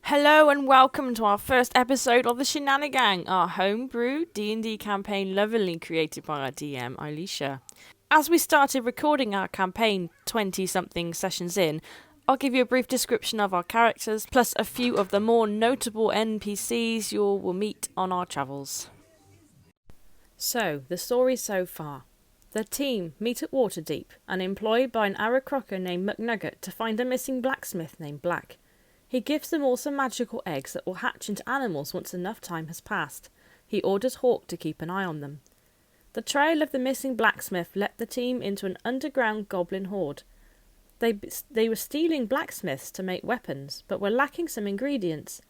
Hello and welcome to our first episode of the Shenani-gang, our homebrew D&D campaign lovingly created by our DM, Eillisha. As we started recording our campaign 20-something sessions in, I'll give you a brief description of our characters, plus a few of the more notable NPCs you will meet on our travels. So, the story so far. The team meet at Waterdeep and employed by an Arrowcrocker named McNugget to find a missing blacksmith named Black. He gives them all some magical eggs that will hatch into animals once enough time has passed. He orders Hawk to keep an eye on them. The trail of the missing blacksmith led the team into an underground goblin horde. They were stealing blacksmiths to make weapons, but were lacking some ingredients.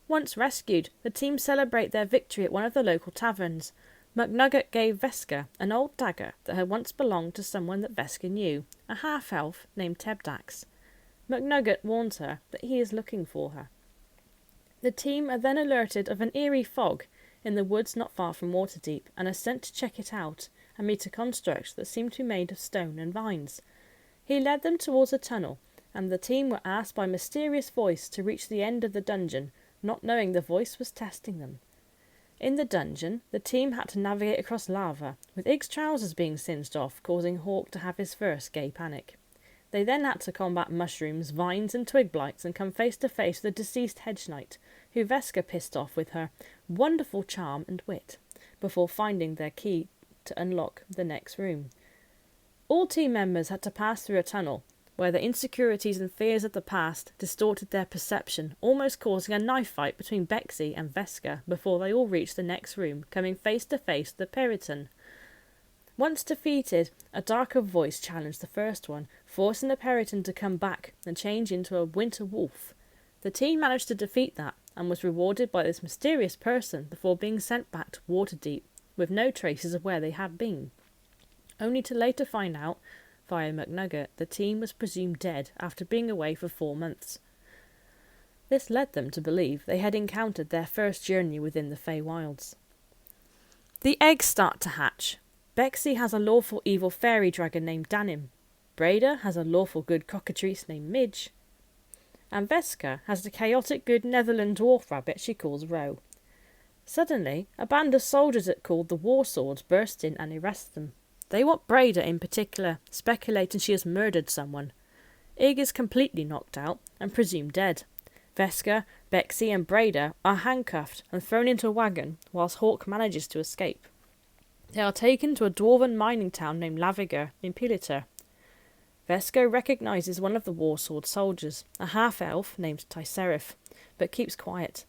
Once rescued, the team celebrate their victory at one of the local taverns. McNugget gave Veska an old dagger that had once belonged to someone that Veska knew, a half-elf named Tebdax. McNugget warns her that he is looking for her. The team are then alerted of an eerie fog in the woods not far from Waterdeep and are sent to check it out and meet a construct that seemed to be made of stone and vines. He led them towards a tunnel, and the team were asked by a mysterious voice to reach the end of the dungeon, not knowing the voice was testing them. In the dungeon, the team had to navigate across lava, with Ig's trousers being singed off, causing Hawk to have his first gay panic. They then had to combat mushrooms, vines and twig blights and come face to face with a deceased hedge knight, who Veska pissed off with her wonderful charm and wit, before finding their key to unlock the next room. All team members had to pass through a tunnel, where the insecurities and fears of the past distorted their perception, almost causing a knife fight between Bexy and Veska before they all reached the next room, coming face to face with the Triton. Once defeated, a darker voice challenged the first one, forcing the Triton to come back and change into a winter wolf. The team managed to defeat that and was rewarded by this mysterious person before being sent back to Waterdeep with no traces of where they had been. Only to later find out, via McNugget, the team was presumed dead after being away for 4 months. This led them to believe they had encountered their first journey within the Feywilds. The eggs start to hatch. Bexy has a lawful evil fairy dragon named Danim. Braeda has a lawful good cockatrice named Midge. And Veska has the chaotic good Netherland dwarf rabbit she calls Ro. Suddenly, a band of soldiers called the War Swords burst in and arrest them. They want Braeda in particular, speculating she has murdered someone. Ig is completely knocked out and presumed dead. Veska, Bexy and Braeda are handcuffed and thrown into a wagon, whilst Hawk manages to escape. They are taken to a dwarven mining town named Laviger in Piliter. Veska recognises one of the War Sword soldiers, a half-elf named Tyserif, but keeps quiet.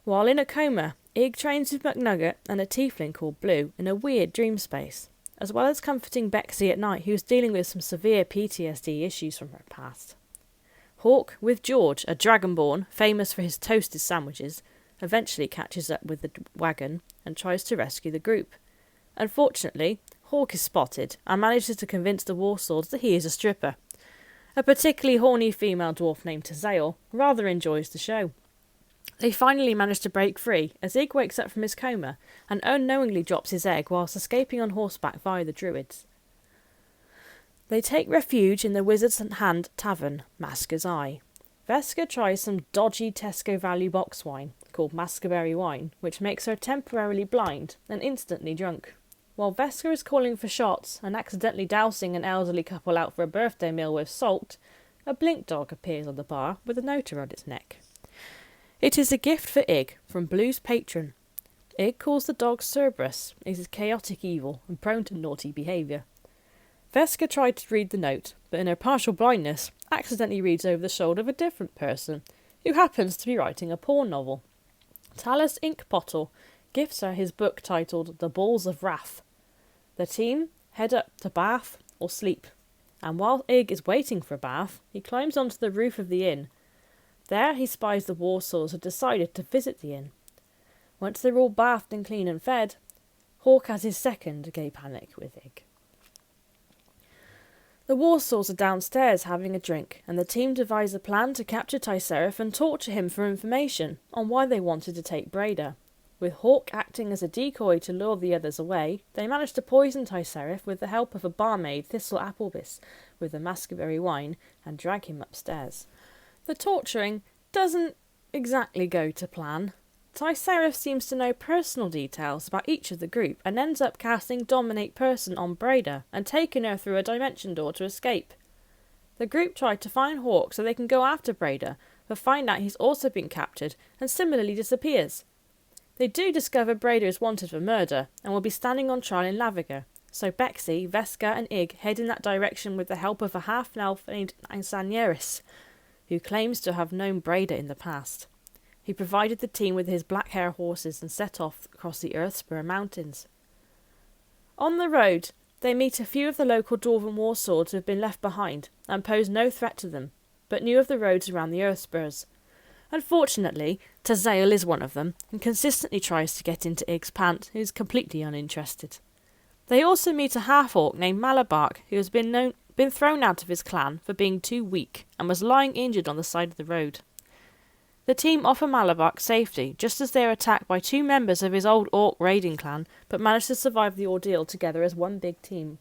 While in a coma, Ig trains with McNugget and a Tiefling called Blue in a weird dream space, as well as comforting Bexy at night, who is dealing with some severe PTSD issues from her past. Hawk, with George, a Dragonborn famous for his toasted sandwiches, eventually catches up with the wagon and tries to rescue the group. Unfortunately, Hawk is spotted and manages to convince the War Swords that he is a stripper. A particularly horny female dwarf named Tazael rather enjoys the show. They finally manage to break free as Ig wakes up from his coma and unknowingly drops his egg whilst escaping on horseback via the Druids. They take refuge in the Wizard's Hand Tavern, Masker's Eye. Veska tries some dodgy Tesco value box wine called Maskerberry wine, which makes her temporarily blind and instantly drunk. While Veska is calling for shots and accidentally dousing an elderly couple out for a birthday meal with salt, a blink dog appears on the bar with a note around its neck. It is a gift for Ig from Blue's patron. Ig calls the dog Cerberus. It is chaotic evil and prone to naughty behaviour. Veska tried to read the note, but in her partial blindness, accidentally reads over the shoulder of a different person, who happens to be writing a porn novel. Talus Inkbottle gifts her his book titled The Balls of Wrath. The team head up to bath or sleep, and while Ig is waiting for a bath, he climbs onto the roof of the inn. There he spies the War Swords have decided to visit the inn. Once they're all bathed and clean and fed, Hawk has his second gay panic with Ig. The War Swords are downstairs having a drink, and the team devise a plan to capture Tyserif and torture him for information on why they wanted to take Braeda. With Hawk acting as a decoy to lure the others away, they manage to poison Tyserif with the help of a barmaid, Thistle Applebis, with the Maskerberry wine, and drag him upstairs. The torturing doesn't exactly go to plan. Tyserif seems to know personal details about each of the group and ends up casting Dominate Person on Braeda and taking her through a dimension door to escape. The group try to find Hawk so they can go after Braeda, but find out he's also been captured and similarly disappears. They do discover Braeda is wanted for murder and will be standing on trial in Laviga, so Bexy, Veska and Ig head in that direction with the help of a half-elf named Sanderswood, who claims to have known Braeda in the past. He provided the team with his black hair horses and set off across the Earthspur Mountains. On the road, they meet a few of the local dwarven war swords who have been left behind and pose no threat to them, but knew of the roads around the Earthspurs. Unfortunately, Tazael is one of them and consistently tries to get into Ig's pant, who is completely uninterested. They also meet a half-orc named Malabark, who has been thrown out of his clan for being too weak and was lying injured on the side of the road. The team offer Malabark safety just as they are attacked by two members of his old orc raiding clan, but manage to survive the ordeal together as one big team.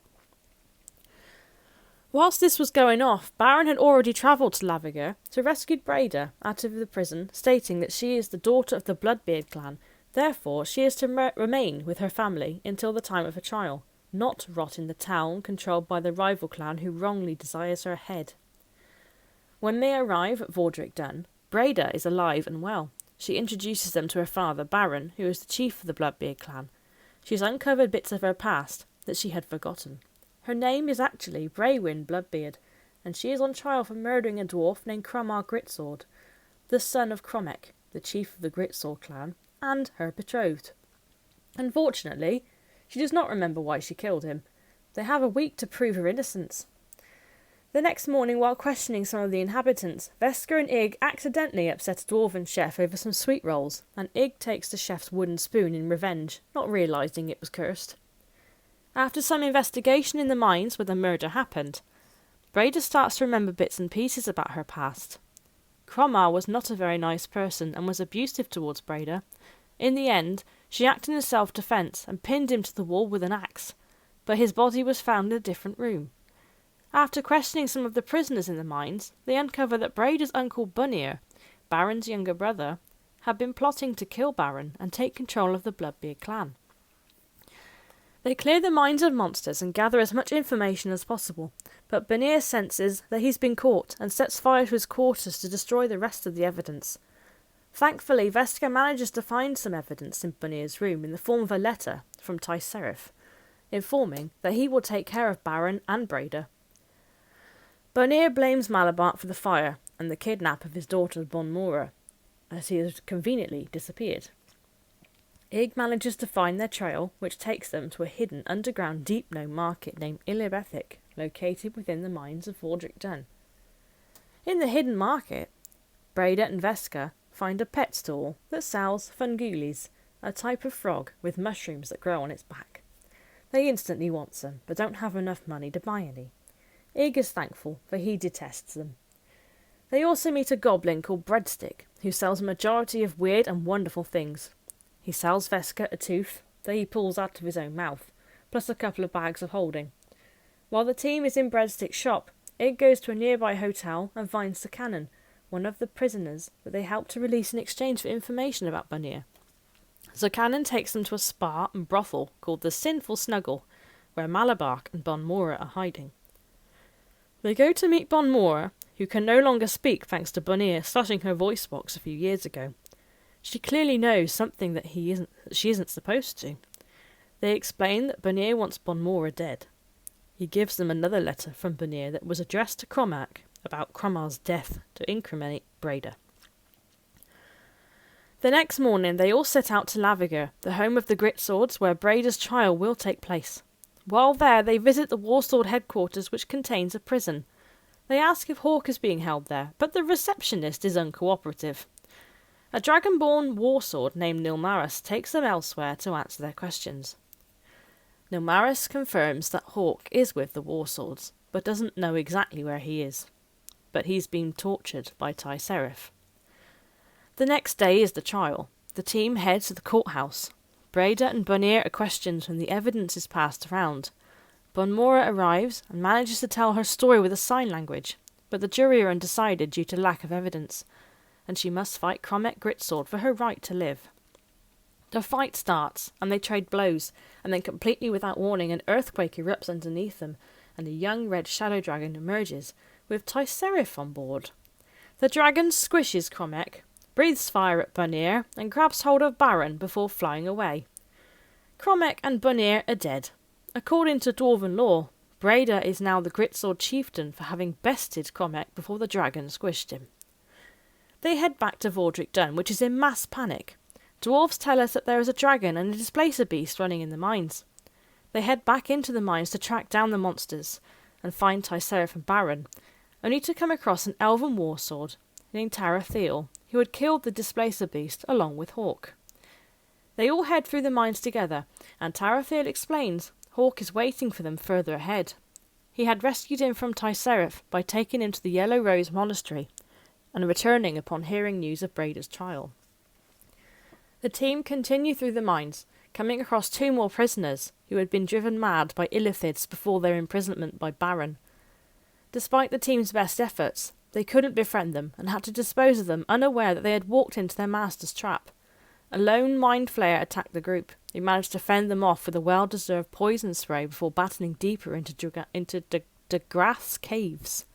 Whilst this was going off, Baron had already travelled to Laviga to rescue Braeda out of the prison, stating that she is the daughter of the Bloodbeard clan, therefore she is to remain with her family until the time of her trial, not rot in the town controlled by the rival clan who wrongly desires her head. When they arrive at Vordric Dun, Braeda is alive and well. She introduces them to her father, Baron, who is the chief of the Bloodbeard clan. She has uncovered bits of her past that she had forgotten. Her name is actually Braewyn Bloodbeard, and she is on trial for murdering a dwarf named Cromar Gritsword, the son of Cromek, the chief of the Gritsword clan, and her betrothed. Unfortunately, she does not remember why she killed him. They have a week to prove her innocence. The next morning, while questioning some of the inhabitants, Veska and Ig accidentally upset a dwarven chef over some sweet rolls, and Ig takes the chef's wooden spoon in revenge, not realising it was cursed. After some investigation in the mines where the murder happened, Braeda starts to remember bits and pieces about her past. Cromar was not a very nice person and was abusive towards Braeda. In the end, she acted in self-defence and pinned him to the wall with an axe, but his body was found in a different room. After questioning some of the prisoners in the mines, they uncover that Braeda's uncle Bunir, Baron's younger brother, had been plotting to kill Baron and take control of the Bloodbeard clan. They clear the mines of monsters and gather as much information as possible, but Bunir senses that he's been caught and sets fire to his quarters to destroy the rest of the evidence. Thankfully, Veska manages to find some evidence in Bunir's room in the form of a letter from Tyserif, informing that he will take care of Baron and Braeda. Bunir blames Malabark for the fire and the kidnap of his daughter Bonmora, as he has conveniently disappeared. Ig manages to find their trail, which takes them to a hidden underground deep-gnome market named Ilibethic, located within the mines of Vordric Dun. In the hidden market, Braeda and Veska find a pet stall that sells fungulis, a type of frog with mushrooms that grow on its back. They instantly want some, but don't have enough money to buy any. Ig is thankful, for he detests them. They also meet a goblin called Breadstick, who sells a majority of weird and wonderful things. He sells Veska a tooth that he pulls out of his own mouth, plus a couple of bags of holding. While the team is in Breadstick's shop, Ig goes to a nearby hotel and finds the Canon, one of the prisoners that they helped to release in exchange for information about Bunir. Cannon takes them to a spa and brothel called the Sinful Snuggle, where Malabark and Bonmora are hiding. They go to meet Bonmora, who can no longer speak thanks to Bunir slashing her voice box a few years ago. She clearly knows something that she isn't supposed to. They explain that Bunir wants Bonmora dead. He gives them another letter from Bunir that was addressed to Cromak about Cromar's death to incriminate Braeda. The next morning they all set out to Laviga, the home of the Gritswords, where Braeda's trial will take place. While there, they visit the Warsword headquarters, which contains a prison. They ask if Hawk is being held there, but the receptionist is uncooperative. A dragonborn warsword named Nilmaris takes them elsewhere to answer their questions. Nilmaris confirms that Hawk is with the warswords, but doesn't know exactly where he is. But he's been tortured by Tyserif. The next day is the trial. The team heads to the courthouse. Braeda and Bunir are questioned when the evidence is passed around. Bonmora arrives and manages to tell her story with a sign language, but the jury are undecided due to lack of evidence. and she must fight Cromek Gritsword for her right to live. The fight starts, and they trade blows, and then completely without warning an earthquake erupts underneath them, and a young red shadow dragon emerges, with Tyserif on board. The dragon squishes Cromek, breathes fire at Bunir, and grabs hold of Baron before flying away. Cromek and Bunir are dead. According to Dwarven law, Braeda is now the Gritsword chieftain for having bested Cromek before the dragon squished him. They head back to Vordric Dun, which is in mass panic. Dwarves tell us that there is a dragon and a displacer beast running in the mines. They head back into the mines to track down the monsters and find Tyserif and Baron, only to come across an elven warsword named Tarathiel, who had killed the displacer beast along with Hawk. They all head through the mines together, and Tarathiel explains Hawk is waiting for them further ahead. He had rescued him from Tyserif by taking him to the Yellow Rose Monastery and returning upon hearing news of Braeda's trial. The team continue through the mines, coming across 2 more prisoners who had been driven mad by illithids before their imprisonment by Baron. Despite the team's best efforts, they couldn't befriend them and had to dispose of them unaware that they had walked into their master's trap. A lone mind flayer attacked the group, who managed to fend them off with a well-deserved poison spray before battling deeper into the Grass caves.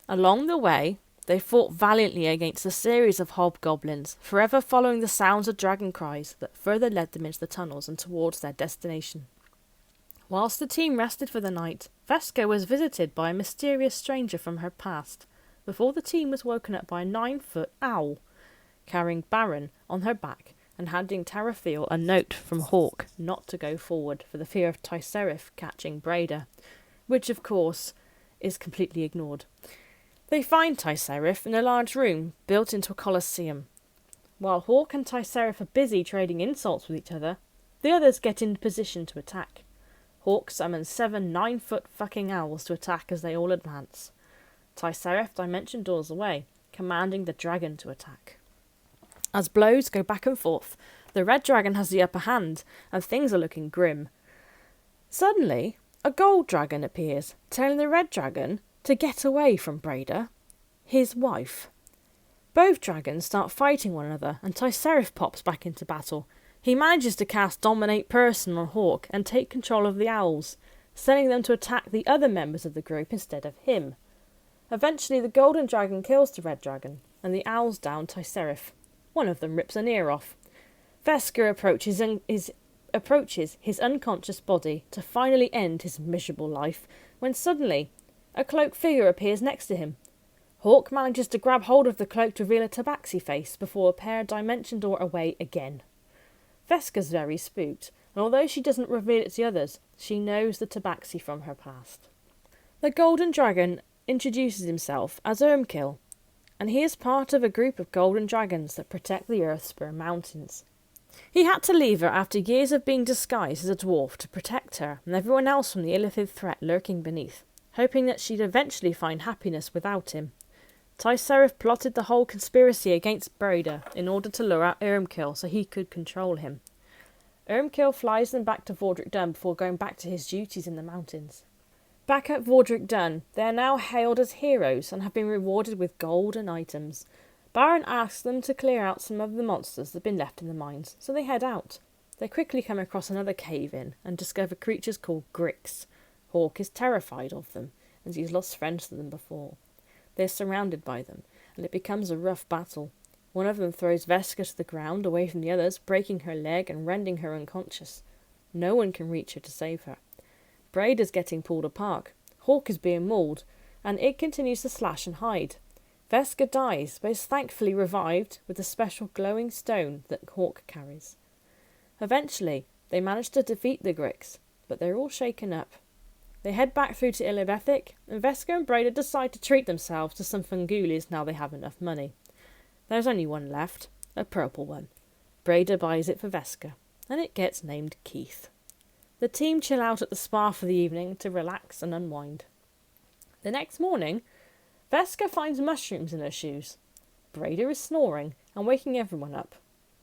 Along the way, they fought valiantly against a series of hobgoblins, forever following the sounds of dragon cries that further led them into the tunnels and towards their destination. Whilst the team rested for the night, Veska was visited by a mysterious stranger from her past, before the team was woken up by a 9-foot owl, carrying Baron on her back and handing Tarathiel a note from Hawk not to go forward for the fear of Tyserif catching Braeda, which of course is completely ignored. They find Tyserif in a large room built into a coliseum. While Hawk and Tyserif are busy trading insults with each other, the others get in position to attack. Hawk summons 7 9-foot fucking owls to attack as they all advance. Tyserif dimension doors away, commanding the dragon to attack. As blows go back and forth, the red dragon has the upper hand, and things are looking grim. Suddenly, a gold dragon appears, telling the red dragon to get away from Braeda, his wife. Both dragons start fighting one another, and Tyserif pops back into battle. He manages to cast Dominate Person on Hawk and take control of the owls, sending them to attack the other members of the group instead of him. Eventually the golden dragon kills the red dragon, and the owls down Tyserif. One of them rips an ear off. Veska approaches his unconscious body to finally end his miserable life, when suddenly a cloaked figure appears next to him. Hawk manages to grab hold of the cloak to reveal a tabaxi face before a pair dimension door away again. Veska's very spooked, and although she doesn't reveal it to the others, she knows the tabaxi from her past. The golden dragon introduces himself as Irmkill, and he is part of a group of golden dragons that protect the Earthspur Mountains. He had to leave her after years of being disguised as a dwarf to protect her and everyone else from the illithid threat lurking beneath, hoping that she'd eventually find happiness without him. Tyserif plotted the whole conspiracy against Braeda in order to lure out Irmkill so he could control him. Irmkill flies them back to Vordric Dun before going back to his duties in the mountains. Back at Vordric Dun, they are now hailed as heroes and have been rewarded with gold and items. Baron asks them to clear out some of the monsters that have been left in the mines, so they head out. They quickly come across another cave-in and discover creatures called Grix. Hawk is terrified of them, as he's lost friends to them before. They're surrounded by them, and it becomes a rough battle. One of them throws Veska to the ground away from the others, breaking her leg and rendering her unconscious. No one can reach her to save her. Braeda's getting pulled apart. Hawk is being mauled, and it continues to slash and hide. Veska dies, but is thankfully revived with the special glowing stone that Hawk carries. Eventually, they manage to defeat the Grix, but they're all shaken up. They head back through to Illibethic, and Veska and Braeda decide to treat themselves to some fungulis now they have enough money. There's only one left, a purple one. Braeda buys it for Veska, and it gets named Keith. The team chill out at the spa for the evening to relax and unwind. The next morning, Veska finds mushrooms in her shoes. Braeda is snoring and waking everyone up.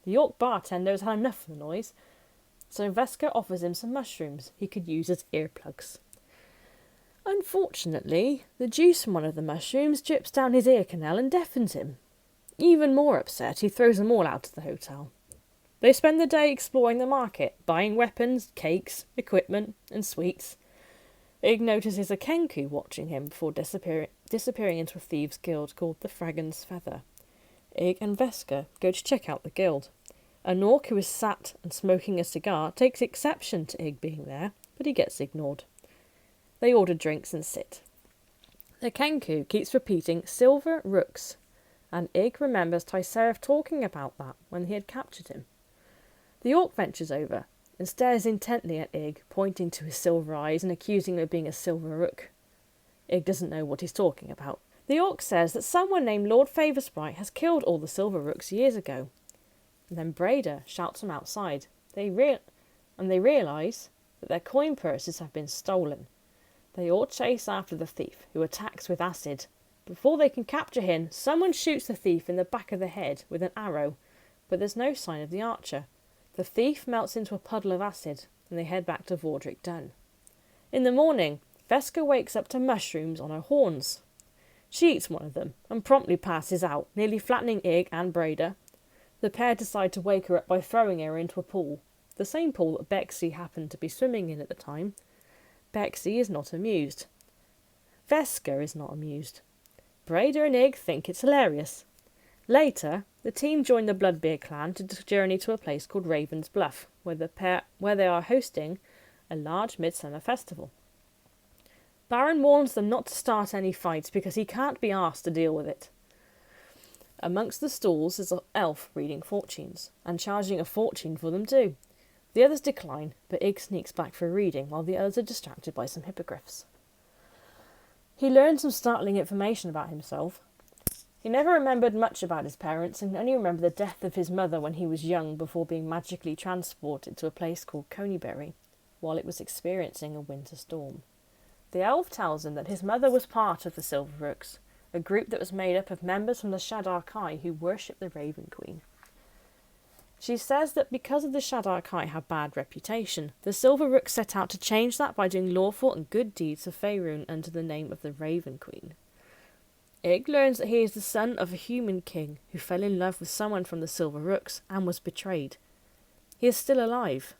The York bartender has had enough of the noise, so Veska offers him some mushrooms he could use as earplugs. Unfortunately, the juice from one of the mushrooms drips down his ear canal and deafens him, Even more upset, he throws them all out of the hotel. They spend the day exploring the market, buying weapons, cakes, equipment, and sweets. Ig notices a Kenku watching him before disappearing into a thieves' guild called the Fragon's Feather. Ig and Veska go to check out the guild. An orc who is sat and smoking a cigar takes exception to Ig being there, but he gets ignored. They order drinks and sit. The Kenku keeps repeating silver rooks, and Ig remembers Tyserif talking about that when he had captured him. The orc ventures over and stares intently at Ig, pointing to his silver eyes and accusing him of being a silver rook. Ig doesn't know what he's talking about. The orc says that someone named Lord Favorsprite has killed all the silver rooks years ago. And then Braeda shouts from outside. They realise that their coin purses have been stolen. They all chase after the thief, who attacks with acid. Before they can capture him, someone shoots the thief in the back of the head with an arrow, but there's no sign of the archer. The thief melts into a puddle of acid, and they head back to Vordric Dun. In the morning, Veska wakes up to mushrooms on her horns. She eats one of them, and promptly passes out, nearly flattening Ig and Braeda. The pair decide to wake her up by throwing her into a pool, the same pool that Bexy happened to be swimming in at the time. Bexy is not amused. Veska is not amused. Braeda and Ig think it's hilarious. Later, the team join the Bloodbeard clan to journey to a place called Raven's Bluff, where they are hosting a large midsummer festival. Baron warns them not to start any fights because he can't be asked to deal with it. Amongst the stalls is an elf reading fortunes, and charging a fortune for them too. The others decline, but Ig sneaks back for a reading while the others are distracted by some hippogriffs. He learns some startling information about himself. He never remembered much about his parents and only remembered the death of his mother when he was young before being magically transported to a place called Coneyberry while it was experiencing a winter storm. The elf tells him that his mother was part of the Silver Rooks, a group that was made up of members from the Shadar Kai who worship the Raven Queen. She says that because of the Shadar Kai have bad reputation, the Silver Rooks set out to change that by doing lawful and good deeds for Faerun under the name of the Raven Queen. Ig learns that he is the son of a human king who fell in love with someone from the Silver Rooks and was betrayed. He is still alive.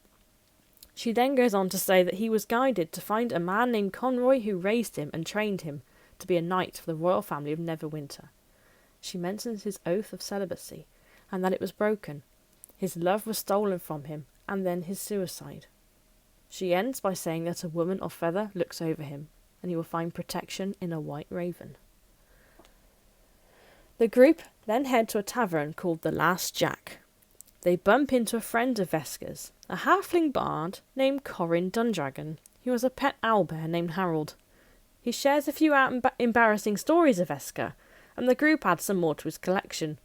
She then goes on to say that he was guided to find a man named Conroy who raised him and trained him to be a knight for the royal family of Neverwinter. She mentions his oath of celibacy and that it was broken. His love was stolen from him and then his suicide. She ends by saying that a woman of feather looks over him and he will find protection in a white raven. The group then head to a tavern called the Last Jack. They bump into a friend of Veska's, a halfling bard named Corin Dundragon, who has a pet owlbear named Harold. He shares a few embarrassing stories of Veska, and the group adds some more to his collection.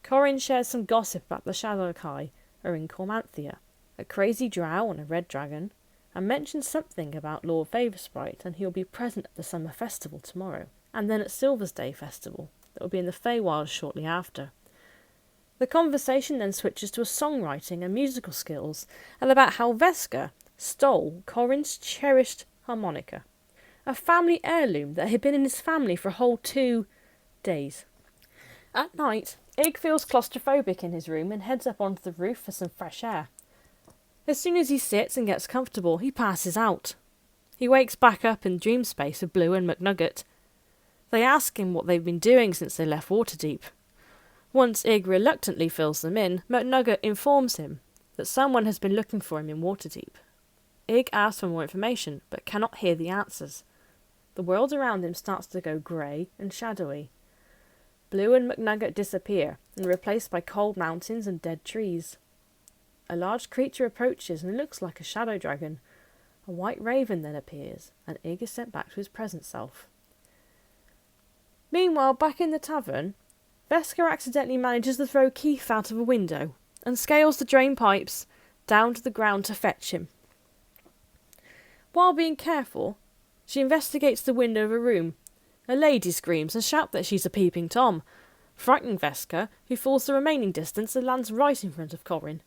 Corin shares some gossip about the Shadow Kai are in Cormanthia, a crazy drow and a red dragon, and mentions something about Lord Favorsprite and he'll be present at the summer festival tomorrow, and then at Silver's Day festival that will be in the Feywild shortly after. The conversation then switches to songwriting and musical skills, and about how Veska stole Corin's cherished harmonica, a family heirloom that had been in his family for a whole 2 days. At night, Ig feels claustrophobic in his room and heads up onto the roof for some fresh air. As soon as he sits and gets comfortable, he passes out. He wakes back up in dream space with Blue and McNugget. They ask him what they've been doing since they left Waterdeep. Once Ig reluctantly fills them in, McNugget informs him that someone has been looking for him in Waterdeep. Ig asks for more information, but cannot hear the answers. The world around him starts to go grey and shadowy. Blue and McNugget disappear and are replaced by cold mountains and dead trees. A large creature approaches and looks like a shadow dragon. A white raven then appears, and Ig is sent back to his present self. Meanwhile, back in the tavern, Veska accidentally manages to throw Keith out of a window and scales the drain pipes down to the ground to fetch him. While being careful, she investigates the window of a room. A lady screams and shouts that she's a peeping Tom, frightening Veska, who falls the remaining distance and lands right in front of Corin.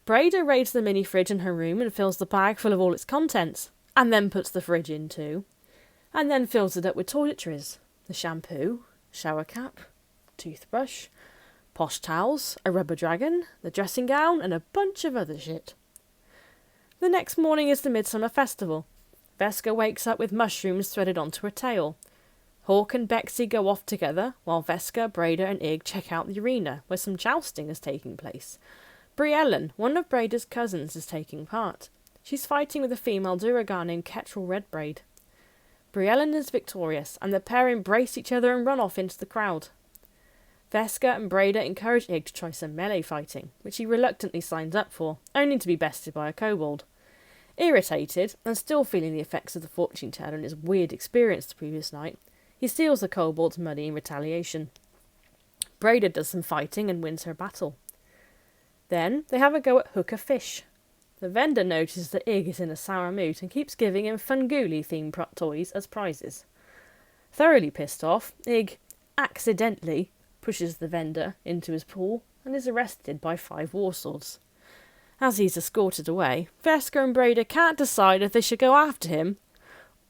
Braeda raids the mini-fridge in her room and fills the bag full of all its contents, and then puts the fridge in too, and then fills it up with toiletries, the shampoo, shower cap, toothbrush, posh towels, a rubber dragon, the dressing gown, and a bunch of other shit. The next morning is the Midsummer Festival. Veska wakes up with mushrooms threaded onto her tail. Hawk and Bexy go off together, while Veska, Braeda and Ig check out the arena, where some jousting is taking place. Briellen, one of Braeda's cousins, is taking part. She's fighting with a female Duragar named Ketrel Redbraid. Briellen is victorious, and the pair embrace each other and run off into the crowd. Veska and Braeda encourage Ig to try some melee fighting, which he reluctantly signs up for, only to be bested by a kobold. Irritated, and still feeling the effects of the fortune teller and his weird experience the previous night, he steals the kobold's money in retaliation. Braeda does some fighting and wins her battle. Then they have a go at Hook a Fish. The vendor notices that Ig is in a sour mood and keeps giving him Funguli-themed toys as prizes. Thoroughly pissed off, Ig accidentally pushes the vendor into his pool and is arrested by 5 warswords. As he's escorted away, Veska and Braeda can't decide if they should go after him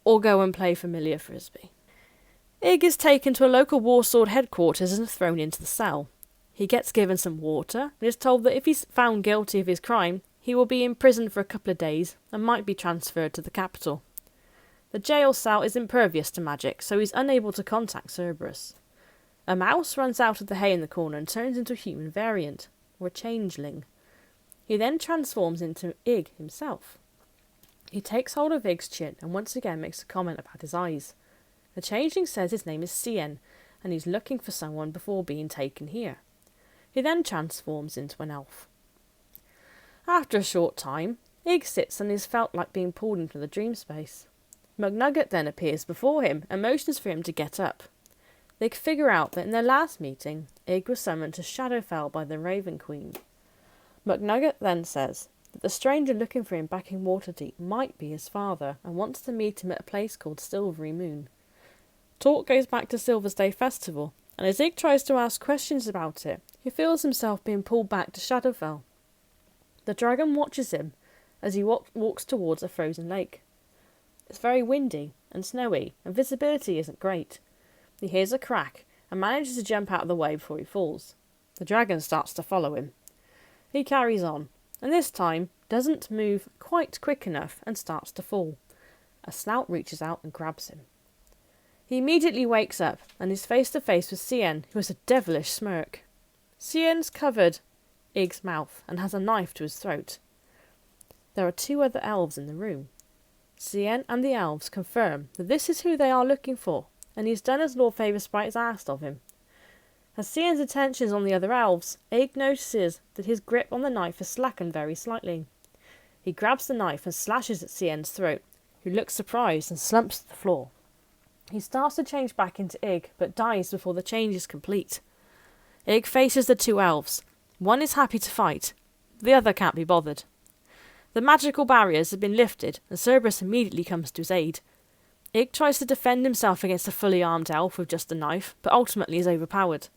or go and play familiar frisbee. Ig is taken to a local warsword headquarters and thrown into the cell. He gets given some water and is told that if he's found guilty of his crime, he will be imprisoned for a couple of days and might be transferred to the capital. The jail cell is impervious to magic, so he's unable to contact Cerberus. A mouse runs out of the hay in the corner and turns into a human variant, or a changeling. He then transforms into Ig himself. He takes hold of Ig's chin and once again makes a comment about his eyes. The changeling says his name is Cien, and he's looking for someone before being taken here. He then transforms into an elf. After a short time, Ig sits and is felt like being pulled into the dream space. McNugget then appears before him and motions for him to get up. They figure out that in their last meeting, Ig was summoned to Shadowfell by the Raven Queen. McNugget then says that the stranger looking for him back in Waterdeep might be his father and wants to meet him at a place called Silvery Moon. Talk goes back to Silver's Day Festival, and as Ig tries to ask questions about it, he feels himself being pulled back to Shadowfell. The dragon watches him as he walks towards a frozen lake. It's very windy and snowy, and visibility isn't great. He hears a crack and manages to jump out of the way before he falls. The dragon starts to follow him. He carries on, and this time doesn't move quite quick enough and starts to fall. A snout reaches out and grabs him. He immediately wakes up and is face to face with Cien, who has a devilish smirk. Cien's covered Ig's mouth and has a knife to his throat. There are 2 other elves in the room. Cien and the elves confirm that this is who they are looking for, and he's done as Lord Favorsprite has asked of him. As Cien's attention is on the other elves, Ig notices that his grip on the knife has slackened very slightly. He grabs the knife and slashes at Cien's throat, who looks surprised and slumps to the floor. He starts to change back into Ig, but dies before the change is complete. Ig faces the 2 elves. One is happy to fight, the other can't be bothered. The magical barriers have been lifted, and Cerberus immediately comes to his aid. Ig tries to defend himself against a fully armed elf with just a knife, but ultimately is overpowered.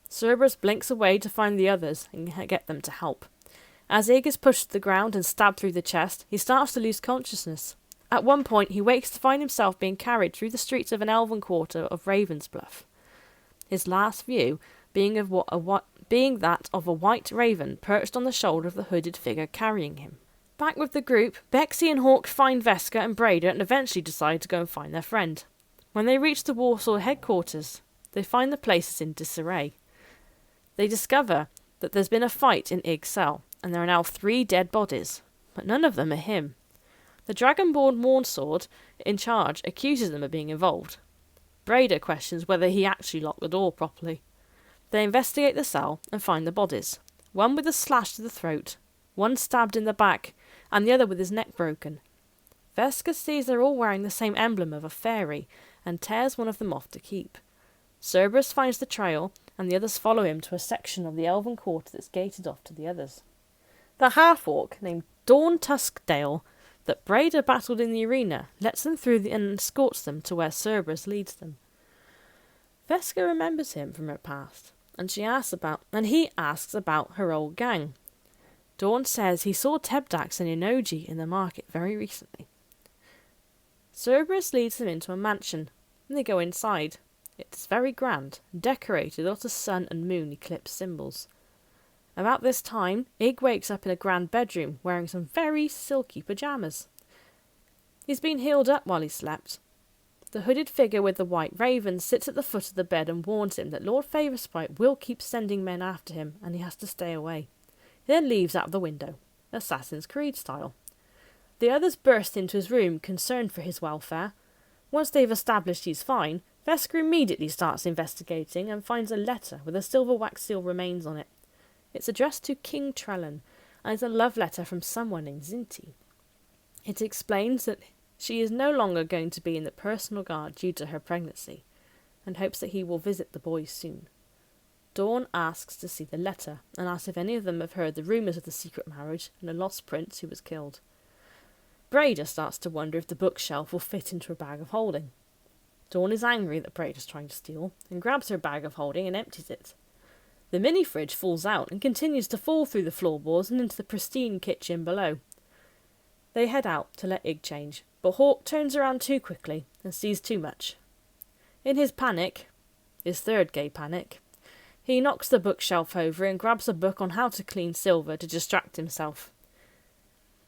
Cerberus blinks away to find the others and get them to help. As Ig is pushed to the ground and stabbed through the chest, he starts to lose consciousness. At one point, he wakes to find himself being carried through the streets of an elven quarter of Ravensbluff. His last view being that of a white raven perched on the shoulder of the hooded figure carrying him. Back with the group, Bexy and Hawk find Veska and Braeda and eventually decide to go and find their friend. When they reach the Warsaw headquarters, they find the place is in disarray. They discover that there's been a fight in Ig's cell, and there are now 3 dead bodies, but none of them are him. The Dragonborn Mornsword in charge accuses them of being involved. Braeda questions whether he actually locked the door properly. They investigate the cell and find the bodies, one with a slash to the throat, one stabbed in the back, and the other with his neck broken. Veska sees they're all wearing the same emblem of a fairy, and tears one of them off to keep. Cerberus finds the trail, and the others follow him to a section of the elven quarter that's gated off to the others. The half-orc, named Dawn Tuskdale, that Braeda battled in the arena, lets them through and escorts them to where Cerberus leads them. Veska remembers him from her past, and he asks about her old gang. Dawn says he saw Tebdax and Inoji in the market very recently. Cerberus leads them into a mansion, and they go inside. It's very grand, decorated with a lot of sun and moon eclipse symbols. About this time, Ig wakes up in a grand bedroom wearing some very silky pyjamas. He's been healed up while he slept. The hooded figure with the white raven sits at the foot of the bed and warns him that Lord Favorsprite will keep sending men after him and he has to stay away. He then leaves out the window, Assassin's Creed style. The others burst into his room, concerned for his welfare. Once they've established he's fine, Veska immediately starts investigating and finds a letter with a silver wax seal remains on it. It's addressed to King Trellon and is a love letter from someone named Zinti. It explains that she is no longer going to be in the personal guard due to her pregnancy, and hopes that he will visit the boys soon. Dawn asks to see the letter, and asks if any of them have heard the rumours of the secret marriage and a lost prince who was killed. Braeda starts to wonder if the bookshelf will fit into her bag of holding. Dawn is angry that Braeda's trying to steal, and grabs her bag of holding and empties it. The mini-fridge falls out and continues to fall through the floorboards and into the pristine kitchen below. They head out to let Ig change, but Hawk turns around too quickly and sees too much. In his panic, his third gay panic, he knocks the bookshelf over and grabs a book on how to clean silver to distract himself.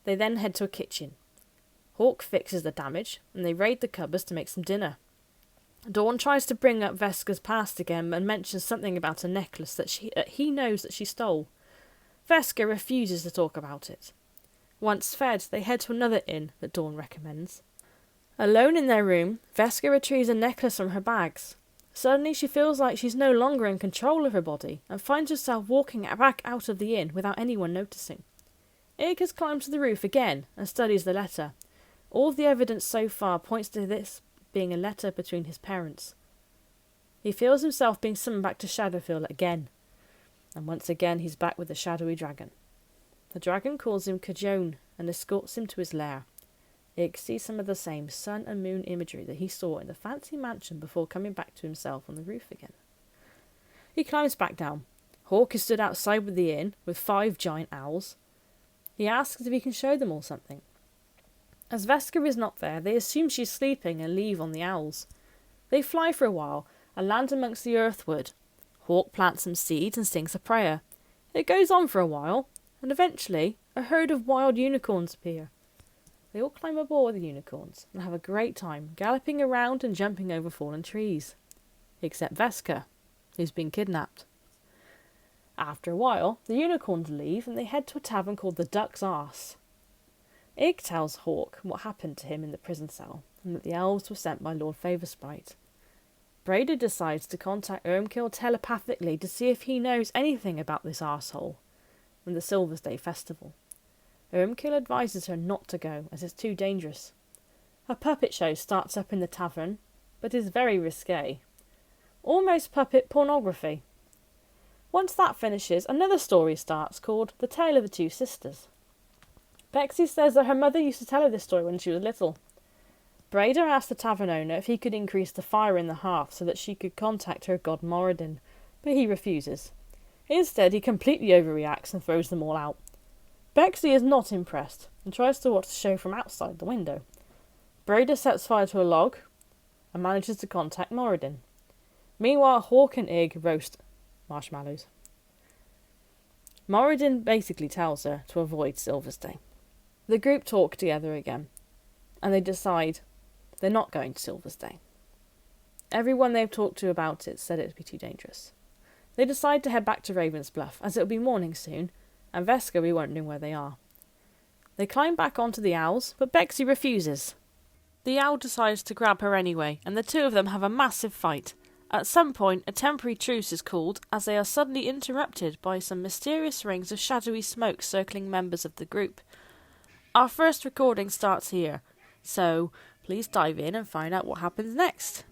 They then head to a kitchen. Hawk fixes the damage, and they raid the cupboards to make some dinner. Dawn tries to bring up Veska's past again and mentions something about a necklace that he knows that she stole. Veska refuses to talk about it. Once fed, they head to another inn that Dawn recommends. Alone in their room, Veska retrieves a necklace from her bags. Suddenly she feels like she's no longer in control of her body and finds herself walking back out of the inn without anyone noticing. Ig has climbed to the roof again and studies the letter. All the evidence so far points to this being a letter between his parents. He feels himself being summoned back to Shadowfield again, and once again he's back with the shadowy dragon. The dragon calls him Cajon and escorts him to his lair. Ig sees some of the same sun and moon imagery that he saw in the fancy mansion before coming back to himself on the roof again. He climbs back down. Hawk is stood outside with the inn with 5 giant owls. He asks if he can show them all something. As Veska is not there, they assume she's sleeping and leave on the owls. They fly for a while and land amongst the earthwood. Hawk plants some seeds and sings a prayer. It goes on for a while, and eventually a herd of wild unicorns appear. They all climb aboard the unicorns and have a great time, galloping around and jumping over fallen trees. Except Veska, who's been kidnapped. After a while, the unicorns leave and they head to a tavern called the Duck's Arse. Ig tells Hawk what happened to him in the prison cell, and that the elves were sent by Lord Favorsprite. Braeda decides to contact Ermkill telepathically to see if he knows anything about this arsehole and the Silver's Day festival. Ermkill advises her not to go, as it's too dangerous. A puppet show starts up in the tavern, but is very risque. Almost puppet pornography. Once that finishes, another story starts called The Tale of the Two Sisters. Bexy says that her mother used to tell her this story when she was little. Braeda asked the tavern owner if he could increase the fire in the hearth so that she could contact her god Moradin, but he refuses. Instead, he completely overreacts and throws them all out. Bexy is not impressed and tries to watch the show from outside the window. Braeda sets fire to a log and manages to contact Moradin. Meanwhile, Hawk and Ig roast marshmallows. Moradin basically tells her to avoid Silver's Day. The group talk together again, and they decide they're not going to Silver's Day. Everyone they've talked to about it said it would be too dangerous. They decide to head back to Raven's Bluff, as it will be morning soon, and Veska will be wondering where they are. They climb back onto the owls, but Bexy refuses. The owl decides to grab her anyway, and the two of them have a massive fight. At some point, a temporary truce is called, as they are suddenly interrupted by some mysterious rings of shadowy smoke circling members of the group. Our first recording starts here, so please dive in and find out what happens next.